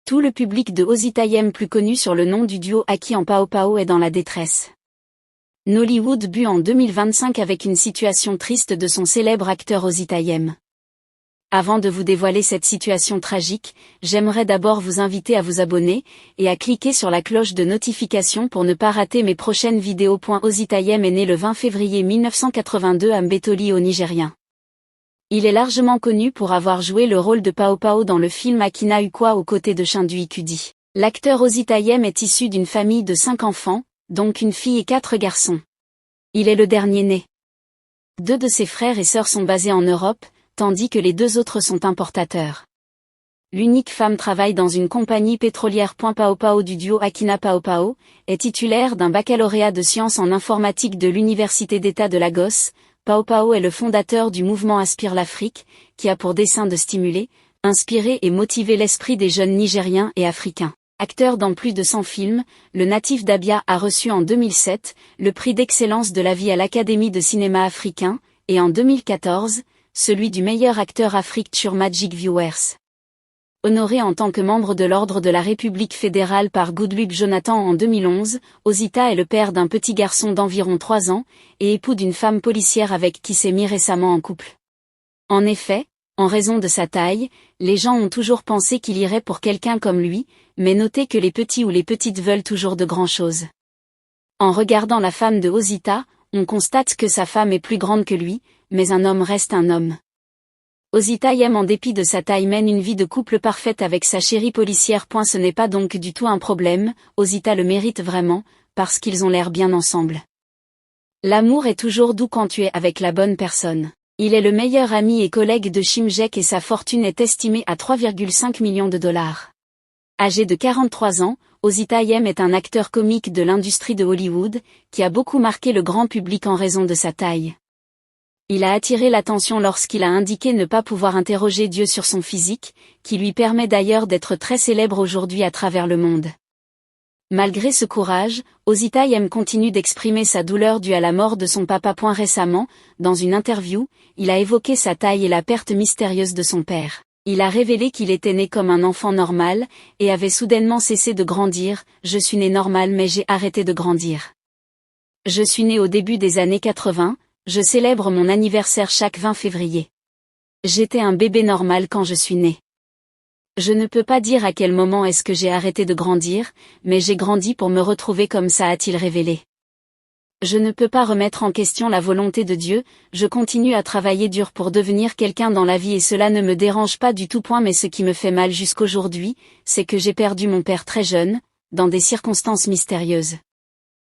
Tout le public de Ozitayem, plus connu sur le nom du duo Aki en Pao Pao, est dans la détresse. Nollywood but en 2025 avec une situation triste de son célèbre acteur Ozitayem. Avant de vous dévoiler cette situation tragique, j'aimerais d'abord vous inviter à vous abonner, et à cliquer sur la cloche de notification pour ne pas rater mes prochaines vidéos. Ozitayem est né le 20 février 1982 à Mbetoli au Nigérien. Il est largement connu pour avoir joué le rôle de Pao Pao dans le film Akina Ukwa aux côtés de Chindu Ikudi. L'acteur Ozitayem est issu d'une famille de 5 enfants, donc une fille et 4 garçons. Il est le dernier né. 2 de ses frères et sœurs sont basés en Europe, tandis que les 2 autres sont importateurs. L'unique femme travaille dans une compagnie pétrolière. Pao Pao du duo Akina Pao Pao est titulaire d'un baccalauréat de sciences en informatique de l'Université d'État de Lagos. Pao Pao est le fondateur du mouvement Aspire l'Afrique, qui a pour dessein de stimuler, inspirer et motiver l'esprit des jeunes Nigériens et Africains. Acteur dans plus de 100 films, le natif d'Abia a reçu en 2007 le prix d'excellence de la vie à l'Académie de cinéma africain, et en 2014, celui du meilleur acteur Afrique sur Magic Viewers. Honoré en tant que membre de l'Ordre de la République fédérale par Goodluck Jonathan en 2011, Ozita est le père d'un petit garçon d'environ 3 ans, et époux d'une femme policière avec qui s'est mis récemment en couple. En effet, en raison de sa taille, les gens ont toujours pensé qu'il irait pour quelqu'un comme lui, mais notez que les petits ou les petites veulent toujours de grandes choses. En regardant la femme de Ozita, on constate que sa femme est plus grande que lui, mais un homme reste un homme. Ozitayem, en dépit de sa taille, mène une vie de couple parfaite avec sa chérie policière. Ce n'est pas donc du tout un problème, Ozita le mérite vraiment, parce qu'ils ont l'air bien ensemble. L'amour est toujours doux quand tu es avec la bonne personne. Il est le meilleur ami et collègue de Shimjek et sa fortune est estimée à 3,5 millions de dollars. Âgé de 43 ans, Ozitayem est un acteur comique de l'industrie de Hollywood, qui a beaucoup marqué le grand public en raison de sa taille. Il a attiré l'attention lorsqu'il a indiqué ne pas pouvoir interroger Dieu sur son physique, qui lui permet d'ailleurs d'être très célèbre aujourd'hui à travers le monde. Malgré ce courage, Ozitayem continue d'exprimer sa douleur due à la mort de son papa. Récemment, dans une interview, il a évoqué sa taille et la perte mystérieuse de son père. Il a révélé qu'il était né comme un enfant normal, et avait soudainement cessé de grandir. Je suis né normal mais j'ai arrêté de grandir. Je suis né au début des années 80, je célèbre mon anniversaire chaque 20 février. J'étais un bébé normal quand je suis né. Je ne peux pas dire à quel moment est-ce que j'ai arrêté de grandir, mais j'ai grandi pour me retrouver comme ça, a-t-il révélé. Je ne peux pas remettre en question la volonté de Dieu, je continue à travailler dur pour devenir quelqu'un dans la vie et cela ne me dérange pas du tout. Mais ce qui me fait mal jusqu'aujourd'hui, c'est que j'ai perdu mon père très jeune, dans des circonstances mystérieuses.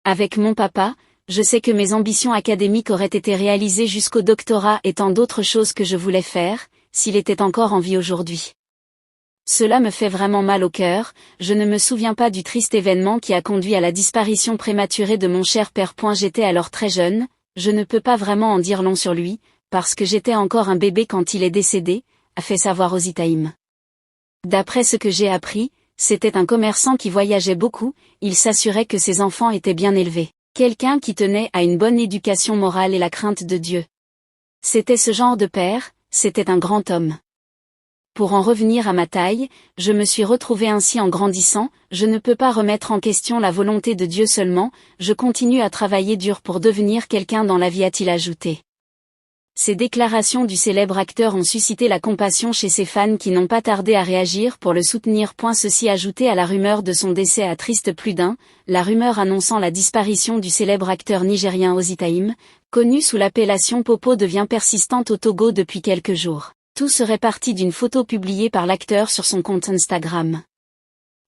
Avec mon papa, je sais que mes ambitions académiques auraient été réalisées jusqu'au doctorat et tant d'autres choses que je voulais faire, s'il était encore en vie aujourd'hui. Cela me fait vraiment mal au cœur, je ne me souviens pas du triste événement qui a conduit à la disparition prématurée de mon cher père. J'étais alors très jeune, je ne peux pas vraiment en dire long sur lui, parce que j'étais encore un bébé quand il est décédé, a fait savoir Ozitayem. D'après ce que j'ai appris, c'était un commerçant qui voyageait beaucoup, il s'assurait que ses enfants étaient bien élevés. Quelqu'un qui tenait à une bonne éducation morale et la crainte de Dieu. C'était ce genre de père, c'était un grand homme. Pour en revenir à ma taille, je me suis retrouvé ainsi en grandissant, je ne peux pas remettre en question la volonté de Dieu seulement, je continue à travailler dur pour devenir quelqu'un dans la vie, a-t-il ajouté. Ces déclarations du célèbre acteur ont suscité la compassion chez ses fans qui n'ont pas tardé à réagir pour le soutenir. Ceci ajouté à la rumeur de son décès attriste plus d'un, la rumeur annonçant la disparition du célèbre acteur nigérien Ozitayem, connu sous l'appellation Popo, devient persistante au Togo depuis quelques jours. Tout serait parti d'une photo publiée par l'acteur sur son compte Instagram.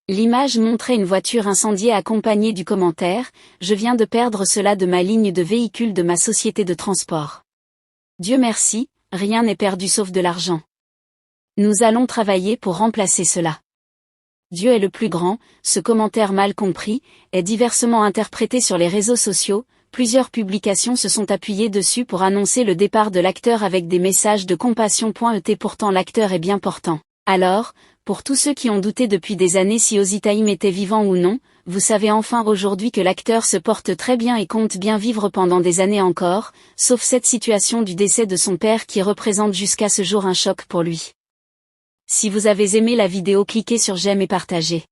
L'image montrait une voiture incendiée accompagnée du commentaire « Je viens de perdre cela de ma ligne de véhicule de ma société de transport. Dieu merci, rien n'est perdu sauf de l'argent. Nous allons travailler pour remplacer cela. Dieu est le plus grand », ce commentaire mal compris, est diversement interprété sur les réseaux sociaux, plusieurs publications se sont appuyées dessus pour annoncer le départ de l'acteur avec des messages de compassion. Pourtant l'acteur est bien portant. Alors, pour tous ceux qui ont douté depuis des années si Ozitayem était vivant ou non, vous savez enfin aujourd'hui que l'acteur se porte très bien et compte bien vivre pendant des années encore, sauf cette situation du décès de son père qui représente jusqu'à ce jour un choc pour lui. Si vous avez aimé la vidéo, cliquez sur j'aime et partagez.